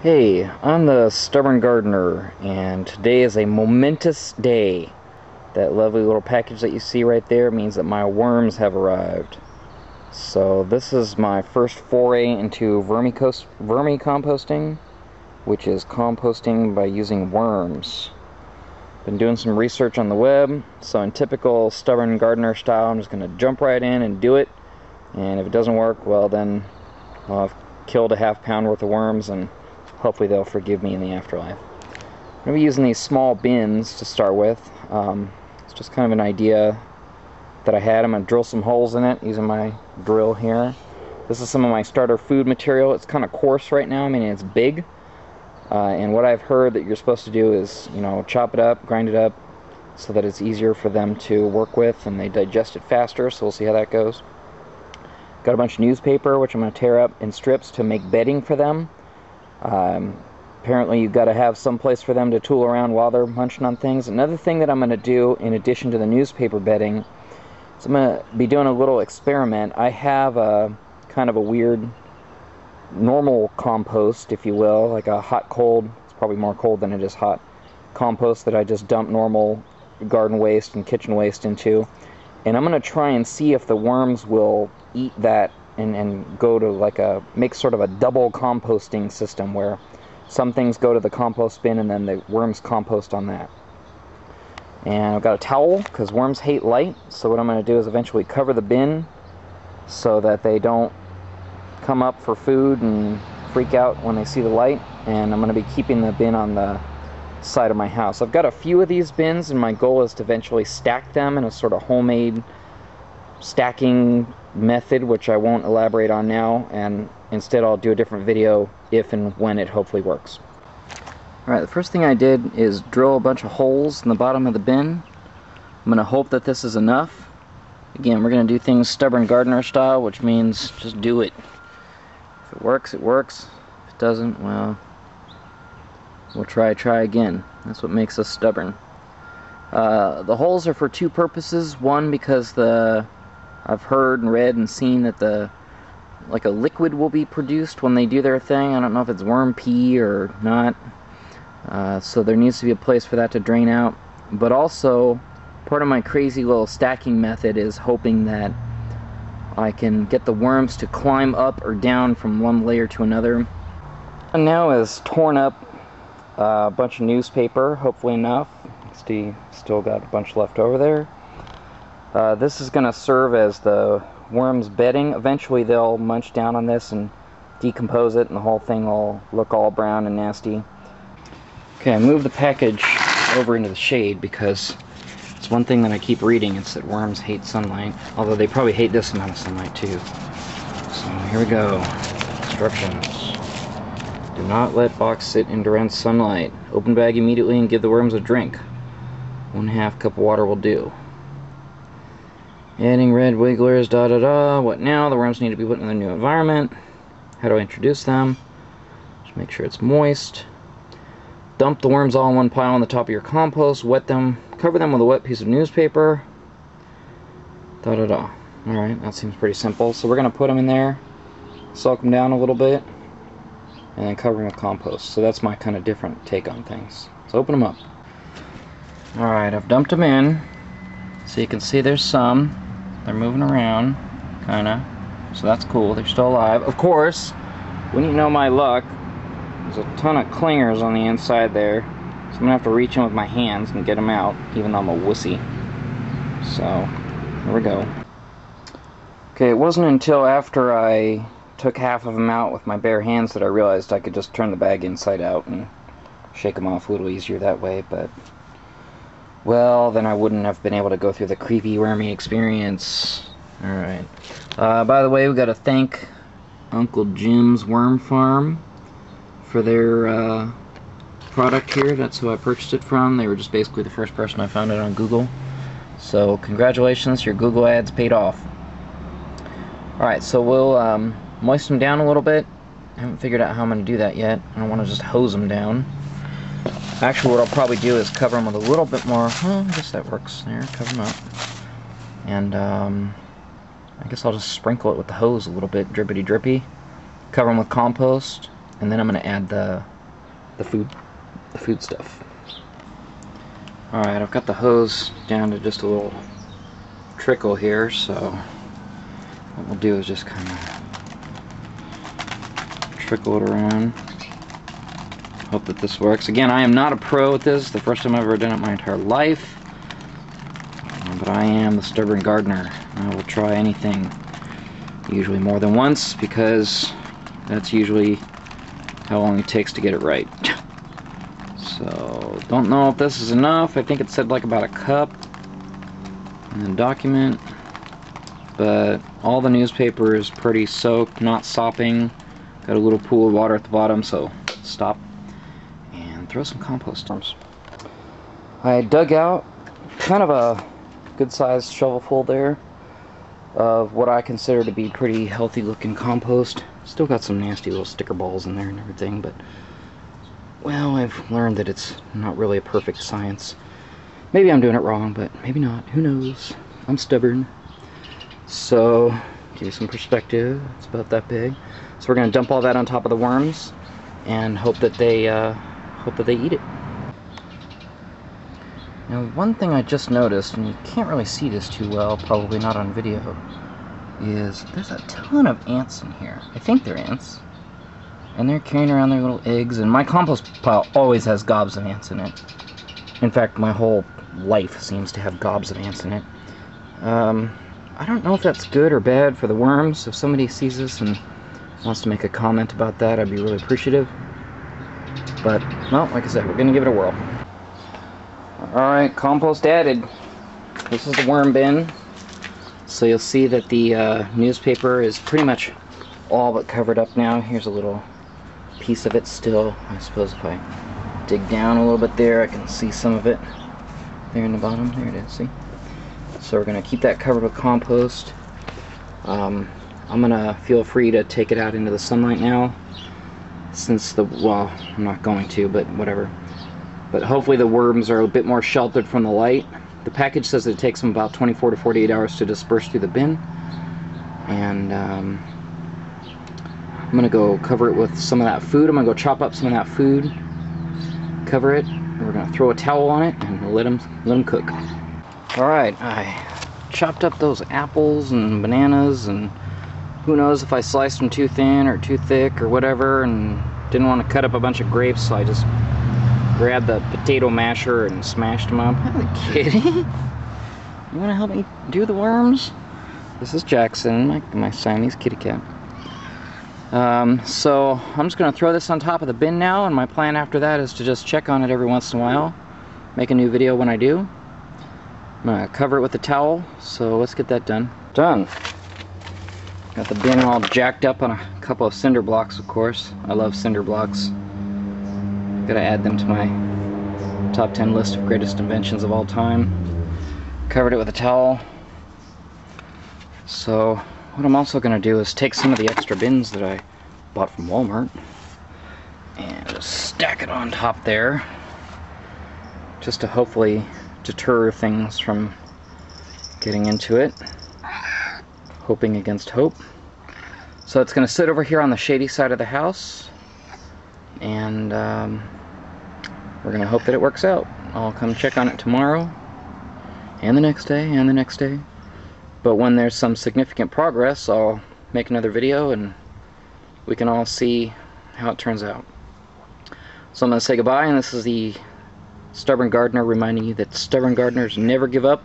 Hey, I'm the Stubborn Gardener, and today is a momentous day. That lovely little package that you see right there means that my worms have arrived. So this is my first foray into vermicomposting, which is composting by using worms. Been doing some research on the web, so in typical Stubborn Gardener style, I'm just going to jump right in and do it. And if it doesn't work, well then I'll have killed a half-pound worth of worms, and hopefully they'll forgive me in the afterlife. I'm going to be using these small bins to start with. It's just kind of an idea that I had. I'm going to drill some holes in it using my drill here. This is some of my starter food material. It's kind of coarse right now. I mean, it's big. And what I've heard that you're supposed to do is, chop it up, grind it up, so that it's easier for them to work with and they digest it faster. So we'll see how that goes. Got a bunch of newspaper, which I'm going to tear up in strips to make bedding for them. Apparently you've got to have some place for them to tool around while they're munching on things. Another thing that I'm going to do in addition to the newspaper bedding is I'm going to be doing a little experiment. I have a kind of a weird normal compost, if you will, like a hot cold, it's probably more cold than it is hot, compost that I just dump normal garden waste and kitchen waste into, and I'm going to try and see if the worms will eat that and go to make sort of a double composting system where some things go to the compost bin and then the worms compost on that. And I've got a towel because worms hate light, so what I'm going to do is eventually cover the bin so that they don't come up for food and freak out when they see the light. And I'm going to be keeping the bin on the side of my house. I've got a few of these bins, and my goal is to eventually stack them in a sort of homemade stacking method, which I won't elaborate on now, and instead I'll do a different video if and when it hopefully works. Alright, the first thing I did is drill a bunch of holes in the bottom of the bin. I'm going to hope that this is enough. Again, we're going to do things Stubborn Gardener style, which means just do it. If it works, it works. If it doesn't, well, we'll try again. That's what makes us stubborn. The holes are for two purposes. One, because I've heard and read and seen that a liquid will be produced when they do their thing. I don't know if it's worm pee or not. So there needs to be a place for that to drain out. But also, part of my crazy little stacking method is hoping that I can get the worms to climb up or down from one layer to another. And now is torn up a bunch of newspaper, hopefully enough. Still got a bunch left over there. This is going to serve as the worms' bedding. Eventually they'll munch down on this and decompose it, and the whole thing will look all brown and nasty. Okay, I moved the package over into the shade because it's one thing that I keep reading. It's that worms hate sunlight, although they probably hate this amount of sunlight too. So here we go. Instructions. Do not let box sit in direct sunlight. Open bag immediately and give the worms a drink. 1/2 cup of water will do. Adding red wigglers, What now? The worms need to be put in their new environment. How do I introduce them? Just make sure it's moist. Dump the worms all in one pile on the top of your compost. Wet them. Cover them with a wet piece of newspaper. Alright, that seems pretty simple. So we're going to put them in there, soak them down a little bit, and then cover them with compost. So that's my kind of different take on things. So open them up. Alright, I've dumped them in. So you can see there's some. They're moving around, kinda. So that's cool. They're still alive. Of course, wouldn't you know my luck, there's a ton of clingers on the inside there. So I'm gonna have to reach in with my hands and get them out, even though I'm a wussy. So, here we go. Okay, it wasn't until after I took half of them out with my bare hands that I realized I could just turn the bag inside out and shake them off a little easier that way, but well, then I wouldn't have been able to go through the creepy wormy experience. Alright. By the way, we gotta thank Uncle Jim's Worm Farm for their product here. That's who I purchased it from. They were just basically the first person I found it on Google. So congratulations, your Google ads paid off. Alright, so we'll moisten them down a little bit. I haven't figured out how I'm going to do that yet. I don't want to just hose them down. Actually, what I'll probably do is cover them with a little bit more. I guess that works there. Cover them up. And I guess I'll just sprinkle it with the hose a little bit, drippity drippy. Cover them with compost, and then I'm going to add the the food stuff. Alright, I've got the hose down to just a little trickle here, so what we'll do is just kind of trickle it around. Hope that this works. Again, I am not a pro at this. The first time I've ever done it in my entire life. But I am the stubborn gardener. I will try anything, usually more than once, because that's usually how long it takes to get it right. So, don't know if this is enough. I think it said like about a cup in the document. But all the newspaper is pretty soaked, not sopping. Got a little pool of water at the bottom, so stop and throw some compost. I dug out kind of a good-sized shovelful there of what I consider to be pretty healthy looking compost. Still got some nasty little sticker balls in there and everything, but well, I've learned that it's not really a perfect science. Maybe I'm doing it wrong, but maybe not. Who knows? I'm stubborn. So, give you some perspective. It's about that big. So we're going to dump all that on top of the worms and hope that they eat it. Now, one thing I just noticed, and you can't really see this too well, probably not on video, is there's a ton of ants in here. I think they're ants. And they're carrying around their little eggs, and my compost pile always has gobs of ants in it. In fact, my whole life seems to have gobs of ants in it. I don't know if that's good or bad for the worms. If somebody sees this and wants to make a comment about that, I'd be really appreciative. But, well, like I said, we're going to give it a whirl. Alright, compost added. This is the worm bin. So you'll see that the newspaper is pretty much all but covered up now. Here's a little piece of it still. I suppose if I dig down a little bit there, I can see some of it there in the bottom. There it is, see? So we're going to keep that covered with compost. I'm going to feel free to take it out into the sunlight now, since well, I'm not going to, but whatever. But hopefully the worms are a bit more sheltered from the light. The package says it takes them about 24 to 48 hours to disperse through the bin. And I'm going to go cover it with some of that food. I'm going to go chop up some of that food, cover it. We're going to throw a towel on it and let them cook. Alright, I chopped up those apples and bananas, and who knows if I sliced them too thin or too thick or whatever, and didn't want to cut up a bunch of grapes, so I just grabbed the potato masher and smashed them up. Are you kidding? You want to help me do the worms? This is Jackson, my Siamese kitty cat. So I'm just going to throw this on top of the bin now, and my plan after that is to just check on it every once in a while, make a new video when I do. I'm going to cover it with a towel, so let's get that done. Done. Got the bin all jacked up on a couple of cinder blocks, of course. I love cinder blocks. Gotta add them to my top 10 list of greatest inventions of all time. Covered it with a towel. So what I'm also going to do is take some of the extra bins that I bought from Walmart and just stack it on top there, just to hopefully deter things from getting into it. Hoping against hope. So it's going to sit over here on the shady side of the house, and we're going to hope that it works out. I'll come check on it tomorrow, and the next day, and the next day. But when there's some significant progress, I'll make another video and we can all see how it turns out. So I'm going to say goodbye, and this is the Stubborn Gardener reminding you that stubborn gardeners never give up.